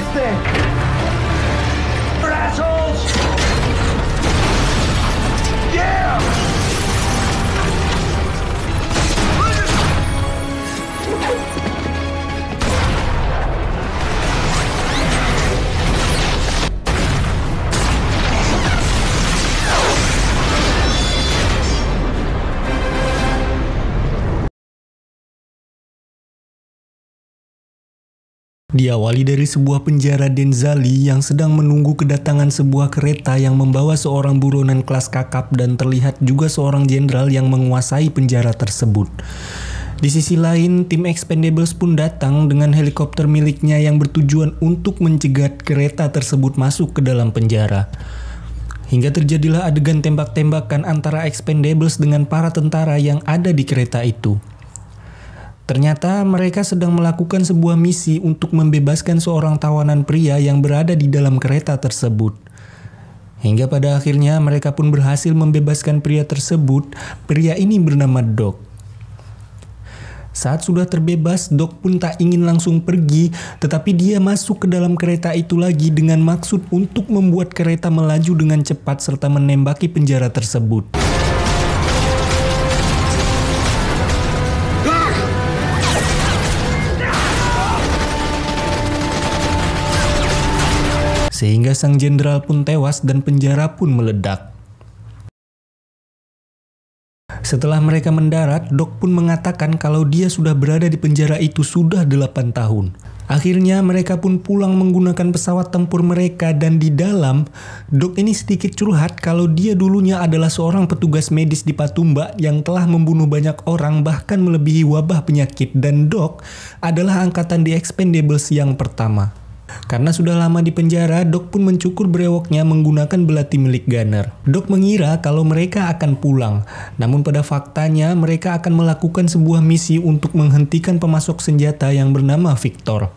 this thing! Assholes! Yeah! Diawali dari sebuah penjara Denzali yang sedang menunggu kedatangan sebuah kereta yang membawa seorang buronan kelas kakap dan terlihat juga seorang jenderal yang menguasai penjara tersebut. Di sisi lain, tim Expendables pun datang dengan helikopter miliknya yang bertujuan untuk mencegat kereta tersebut masuk ke dalam penjara. Hingga terjadilah adegan tembak-tembakan antara Expendables dengan para tentara yang ada di kereta itu. Ternyata mereka sedang melakukan sebuah misi untuk membebaskan seorang tawanan pria yang berada di dalam kereta tersebut. Hingga pada akhirnya mereka pun berhasil membebaskan pria tersebut. Pria ini bernama Doc. Saat sudah terbebas, Doc pun tak ingin langsung pergi, tetapi dia masuk ke dalam kereta itu lagi dengan maksud untuk membuat kereta melaju dengan cepat serta menembaki penjara tersebut. Sehingga sang jenderal pun tewas dan penjara pun meledak. Setelah mereka mendarat, Doc pun mengatakan kalau dia sudah berada di penjara itu sudah 8 tahun. Akhirnya mereka pun pulang menggunakan pesawat tempur mereka dan di dalam, Doc ini sedikit curhat kalau dia dulunya adalah seorang petugas medis di Patumba yang telah membunuh banyak orang bahkan melebihi wabah penyakit dan Doc adalah angkatan The Expendables yang pertama. Karena sudah lama di penjara, Doc pun mencukur brewoknya menggunakan belati milik Gunner. Doc mengira kalau mereka akan pulang, namun pada faktanya mereka akan melakukan sebuah misi untuk menghentikan pemasok senjata yang bernama Victor.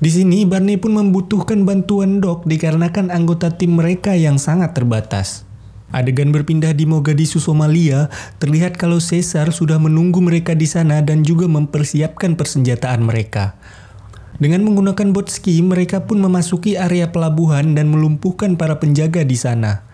Di sini Barney pun membutuhkan bantuan Doc dikarenakan anggota tim mereka yang sangat terbatas. Adegan berpindah di Mogadishu, Somalia, terlihat kalau Caesar sudah menunggu mereka di sana dan juga mempersiapkan persenjataan mereka. Dengan menggunakan bot ski, mereka pun memasuki area pelabuhan dan melumpuhkan para penjaga di sana.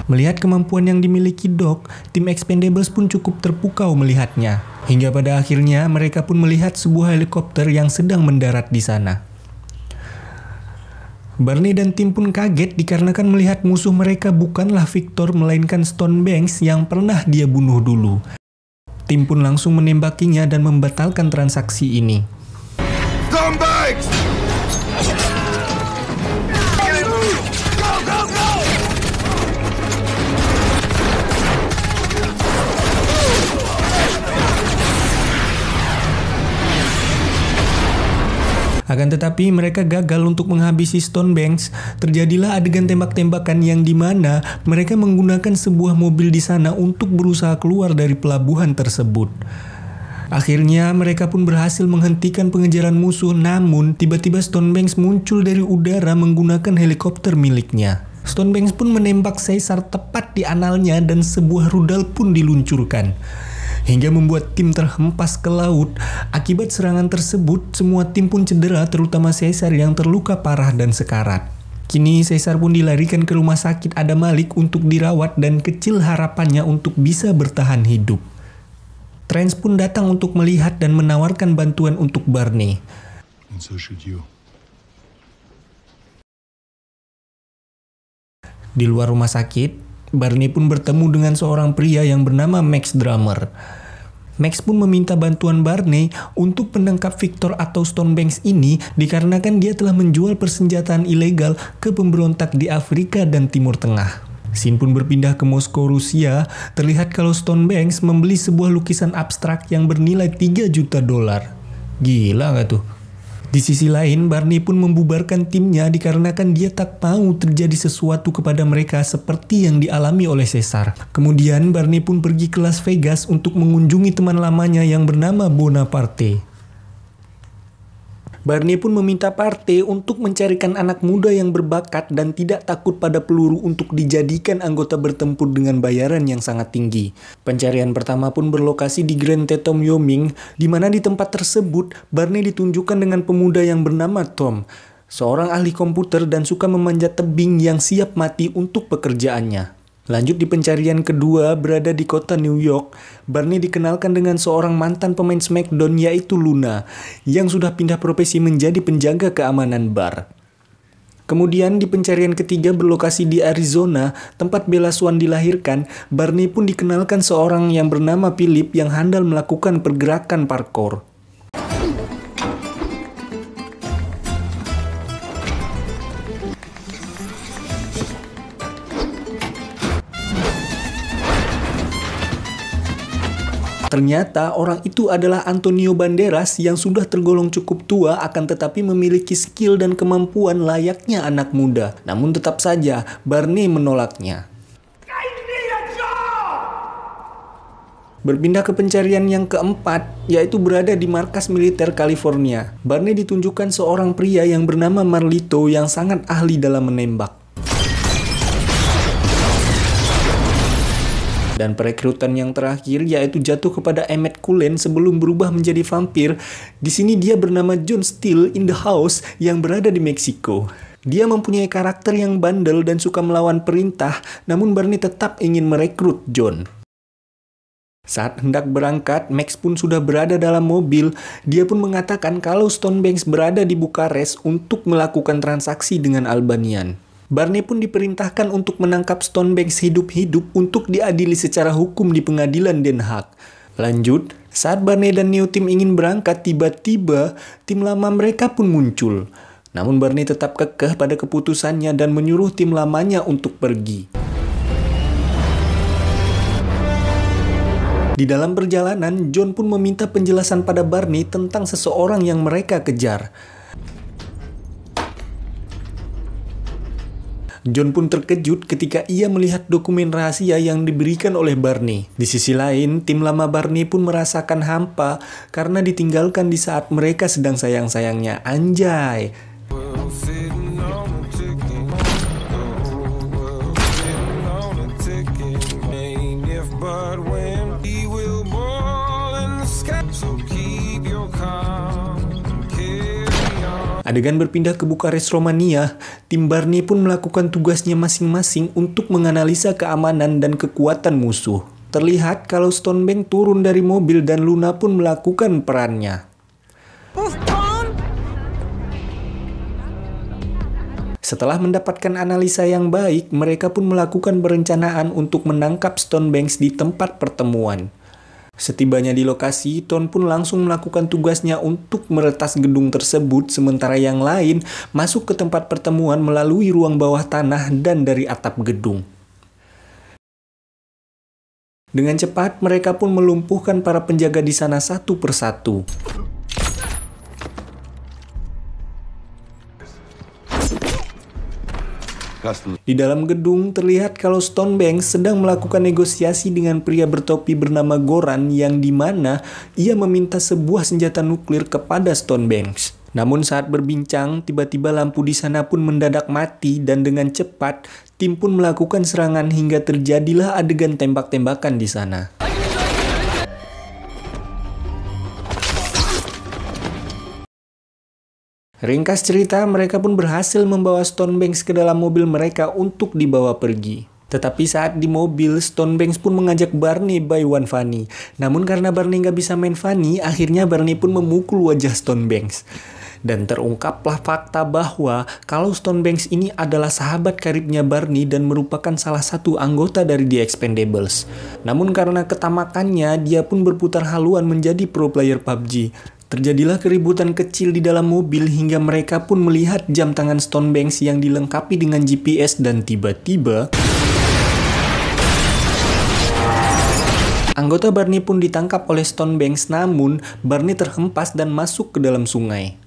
Melihat kemampuan yang dimiliki Doc, tim Expendables pun cukup terpukau melihatnya. Hingga pada akhirnya mereka pun melihat sebuah helikopter yang sedang mendarat di sana. Barney dan tim pun kaget dikarenakan melihat musuh mereka bukanlah Victor melainkan Stone Banks yang pernah dia bunuh dulu. Tim pun langsung menembakinya dan membatalkan transaksi ini. Stone Banks! Akan tetapi mereka gagal untuk menghabisi Stone Banks. Terjadilah adegan tembak-tembakan yang dimana mereka menggunakan sebuah mobil di sana untuk berusaha keluar dari pelabuhan tersebut. Akhirnya mereka pun berhasil menghentikan pengejaran musuh, namun tiba-tiba Stone Banks muncul dari udara menggunakan helikopter miliknya. Stone Banks pun menembak Caesar tepat di analnya dan sebuah rudal pun diluncurkan. Hingga membuat tim terhempas ke laut. Akibat serangan tersebut, semua tim pun cedera terutama Caesar yang terluka parah dan sekarat. Kini Caesar pun dilarikan ke rumah sakit Adam Malik untuk dirawat dan kecil harapannya untuk bisa bertahan hidup. Trance pun datang untuk melihat dan menawarkan bantuan untuk Barney. And so should you. Di luar rumah sakit, Barney pun bertemu dengan seorang pria yang bernama Max Drummer. Max pun meminta bantuan Barney untuk menangkap Victor atau Stone Banks ini dikarenakan dia telah menjual persenjataan ilegal ke pemberontak di Afrika dan Timur Tengah. Scene pun berpindah ke Moskow, Rusia. Terlihat kalau Stone Banks membeli sebuah lukisan abstrak yang bernilai $3 juta. Gila gak tuh? Di sisi lain, Barney pun membubarkan timnya dikarenakan dia tak mau terjadi sesuatu kepada mereka seperti yang dialami oleh Caesar. Kemudian Barney pun pergi ke Las Vegas untuk mengunjungi teman lamanya yang bernama Bonaparte. Barney pun meminta Parte untuk mencarikan anak muda yang berbakat dan tidak takut pada peluru untuk dijadikan anggota bertempur dengan bayaran yang sangat tinggi. Pencarian pertama pun berlokasi di Grand Teton Wyoming, di mana di tempat tersebut Barney ditunjukkan dengan pemuda yang bernama Tom, seorang ahli komputer dan suka memanjat tebing yang siap mati untuk pekerjaannya. Lanjut di pencarian kedua berada di kota New York, Barney dikenalkan dengan seorang mantan pemain SmackDown yaitu Luna, yang sudah pindah profesi menjadi penjaga keamanan bar. Kemudian di pencarian ketiga berlokasi di Arizona, tempat Bella Swan dilahirkan, Barney pun dikenalkan seorang yang bernama Philip yang handal melakukan pergerakan parkour. Ternyata orang itu adalah Antonio Banderas yang sudah tergolong cukup tua akan tetapi memiliki skill dan kemampuan layaknya anak muda. Namun tetap saja Barney menolaknya. Berpindah ke pencarian yang keempat, yaitu berada di markas militer California. Barney ditunjukkan seorang pria yang bernama Marlito yang sangat ahli dalam menembak. Dan perekrutan yang terakhir yaitu jatuh kepada Emmett Cullen sebelum berubah menjadi vampir. Di sini dia bernama John Steele in the House yang berada di Meksiko. Dia mempunyai karakter yang bandel dan suka melawan perintah, namun Barney tetap ingin merekrut John. Saat hendak berangkat, Max pun sudah berada dalam mobil. Dia pun mengatakan kalau Stonebanks berada di Bukares untuk melakukan transaksi dengan Albanian. Barney pun diperintahkan untuk menangkap Stonebanks hidup-hidup untuk diadili secara hukum di pengadilan Den Haag. Lanjut, saat Barney dan New Team ingin berangkat, tiba-tiba tim lama mereka pun muncul. Namun Barney tetap kekeh pada keputusannya dan menyuruh tim lamanya untuk pergi. Di dalam perjalanan, John pun meminta penjelasan pada Barney tentang seseorang yang mereka kejar. John pun terkejut ketika ia melihat dokumen rahasia yang diberikan oleh Barney. Di sisi lain, tim lama Barney pun merasakan hampa karena ditinggalkan di saat mereka sedang sayang-sayangnya. Anjay! Adegan berpindah ke Bukares, Romania. Tim Barney pun melakukan tugasnya masing-masing untuk menganalisa keamanan dan kekuatan musuh. Terlihat kalau Stonebanks turun dari mobil dan Luna pun melakukan perannya. Setelah mendapatkan analisa yang baik, mereka pun melakukan perencanaan untuk menangkap Stonebanks di tempat pertemuan. Setibanya di lokasi, Tom pun langsung melakukan tugasnya untuk meretas gedung tersebut, sementara yang lain masuk ke tempat pertemuan melalui ruang bawah tanah dan dari atap gedung. Dengan cepat, mereka pun melumpuhkan para penjaga di sana satu persatu. Di dalam gedung terlihat kalau Stonebanks sedang melakukan negosiasi dengan pria bertopi bernama Goran yang dimana ia meminta sebuah senjata nuklir kepada Stonebanks. Namun saat berbincang, tiba-tiba lampu di sana pun mendadak mati dan dengan cepat tim pun melakukan serangan hingga terjadilah adegan tembak-tembakan di sana. Ringkas cerita, mereka pun berhasil membawa Stonebanks ke dalam mobil mereka untuk dibawa pergi. Tetapi saat di mobil, Stonebanks pun mengajak Barney buy one funny. Namun karena Barney nggak bisa main funny, akhirnya Barney pun memukul wajah Stonebanks. Dan terungkaplah fakta bahwa kalau Stonebanks ini adalah sahabat karibnya Barney dan merupakan salah satu anggota dari The Expendables. Namun karena ketamakannya, dia pun berputar haluan menjadi pro player PUBG. Terjadilah keributan kecil di dalam mobil hingga mereka pun melihat jam tangan Stonebanks yang dilengkapi dengan GPS dan tiba-tiba anggota Barney pun ditangkap oleh Stonebanks, namun Barney terhempas dan masuk ke dalam sungai.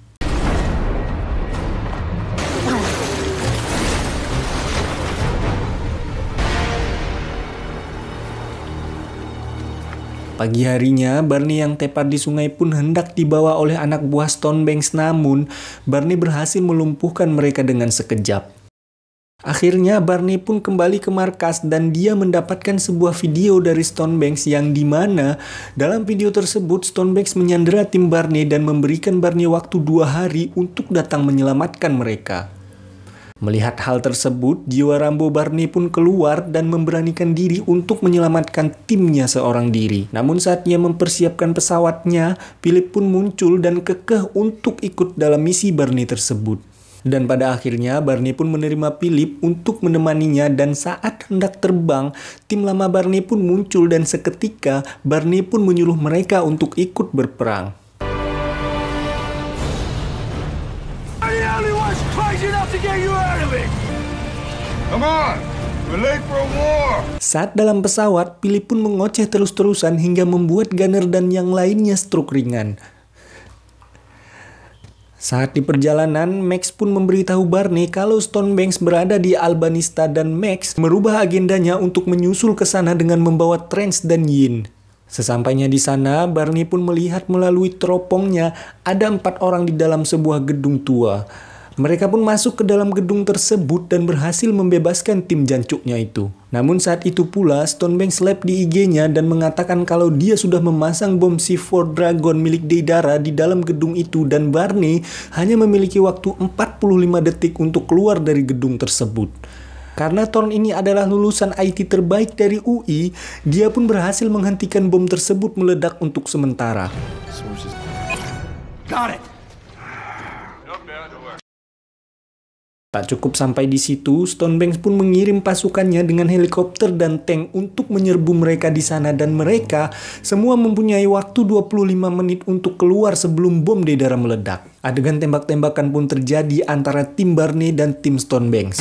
Pagi harinya, Barney yang tepar di sungai pun hendak dibawa oleh anak buah Stonebanks, namun Barney berhasil melumpuhkan mereka dengan sekejap. Akhirnya Barney pun kembali ke markas dan dia mendapatkan sebuah video dari Stonebanks yang dimana dalam video tersebut Stonebanks menyandera tim Barney dan memberikan Barney waktu 2 hari untuk datang menyelamatkan mereka. Melihat hal tersebut, jiwa Rambo Barney pun keluar dan memberanikan diri untuk menyelamatkan timnya seorang diri. Namun saat ia mempersiapkan pesawatnya, Philip pun muncul dan kekeh untuk ikut dalam misi Barney tersebut. Dan pada akhirnya Barney pun menerima Philip untuk menemaninya dan saat hendak terbang, tim lama Barney pun muncul dan seketika Barney pun menyuruh mereka untuk ikut berperang. Saat dalam pesawat, Philip pun mengoceh terus-terusan hingga membuat Gunner dan yang lainnya stroke ringan. Saat di perjalanan, Max pun memberitahu Barney kalau Stonebanks berada di Albanista dan Max merubah agendanya untuk menyusul ke sana dengan membawa Trance dan Yin. Sesampainya di sana, Barney pun melihat melalui teropongnya ada 4 orang di dalam sebuah gedung tua. Mereka pun masuk ke dalam gedung tersebut dan berhasil membebaskan tim jancuknya itu. Namun saat itu pula, Stonebanks lab di IG-nya dan mengatakan kalau dia sudah memasang bom C4 Dragon milik Deidara di dalam gedung itu dan Barney hanya memiliki waktu 45 detik untuk keluar dari gedung tersebut. Karena Thorn ini adalah lulusan IT terbaik dari UI, dia pun berhasil menghentikan bom tersebut meledak untuk sementara. Got it. Tak cukup sampai di situ, Stonebanks pun mengirim pasukannya dengan helikopter dan tank untuk menyerbu mereka di sana dan mereka semua mempunyai waktu 25 menit untuk keluar sebelum bom Deidara meledak. Adegan tembak-tembakan pun terjadi antara tim Barney dan tim Stonebanks.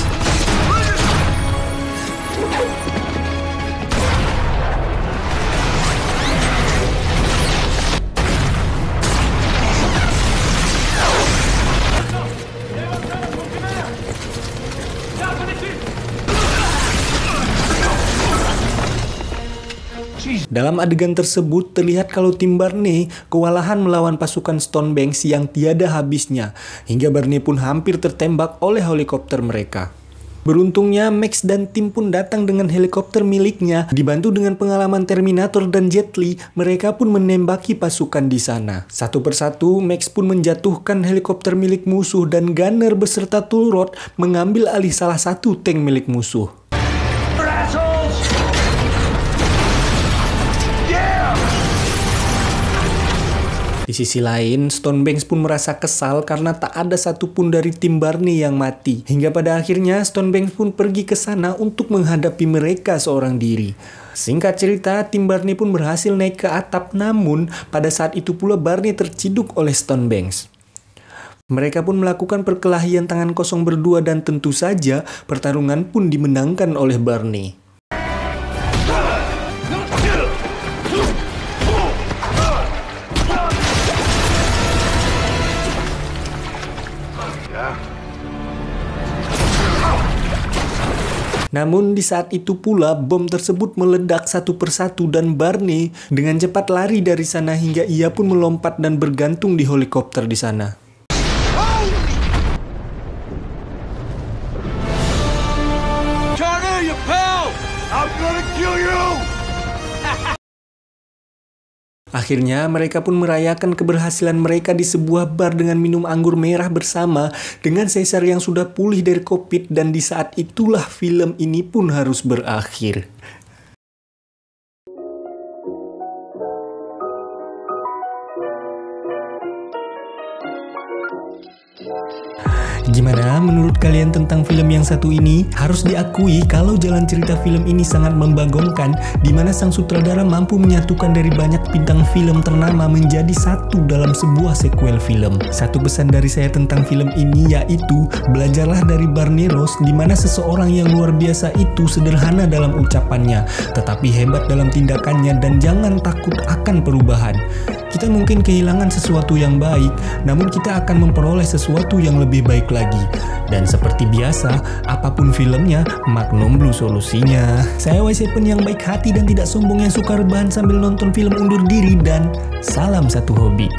Dalam adegan tersebut terlihat kalau tim Barney kewalahan melawan pasukan Stonebanks yang tiada habisnya, hingga Barney pun hampir tertembak oleh helikopter mereka. Beruntungnya Max dan tim pun datang dengan helikopter miliknya, dibantu dengan pengalaman Terminator dan Jet Li, mereka pun menembaki pasukan di sana. Satu persatu Max pun menjatuhkan helikopter milik musuh dan Gunner beserta Tool Rod mengambil alih salah satu tank milik musuh. Di sisi lain, Stonebanks pun merasa kesal karena tak ada satupun dari tim Barney yang mati. Hingga pada akhirnya Stonebanks pun pergi ke sana untuk menghadapi mereka seorang diri. Singkat cerita, tim Barney pun berhasil naik ke atap, namun pada saat itu pula Barney terciduk oleh Stonebanks. Mereka pun melakukan perkelahian tangan kosong berdua dan tentu saja pertarungan pun dimenangkan oleh Barney. Namun di saat itu pula bom tersebut meledak satu persatu dan Barney dengan cepat lari dari sana hingga ia pun melompat dan bergantung di helikopter di sana. Turner, you pal! I'm gonna kill you! Akhirnya mereka pun merayakan keberhasilan mereka di sebuah bar dengan minum anggur merah bersama dengan Caesar yang sudah pulih dari COVID, dan di saat itulah film ini pun harus berakhir. Gimana menurut kalian tentang film yang satu ini? Harus diakui kalau jalan cerita film ini sangat membagongkan, di mana sang sutradara mampu menyatukan dari banyak bintang film ternama menjadi satu dalam sebuah sequel film. Satu pesan dari saya tentang film ini yaitu belajarlah dari Barney Rose, di mana seseorang yang luar biasa itu sederhana dalam ucapannya, tetapi hebat dalam tindakannya, dan jangan takut akan perubahan. Kita mungkin kehilangan sesuatu yang baik, namun kita akan memperoleh sesuatu yang lebih baik lagi. Dan seperti biasa, apapun filmnya, Magnum Blue solusinya. Saya Y7 yang baik hati dan tidak sombong yang suka rebahan sambil nonton film undur diri, dan salam satu hobi.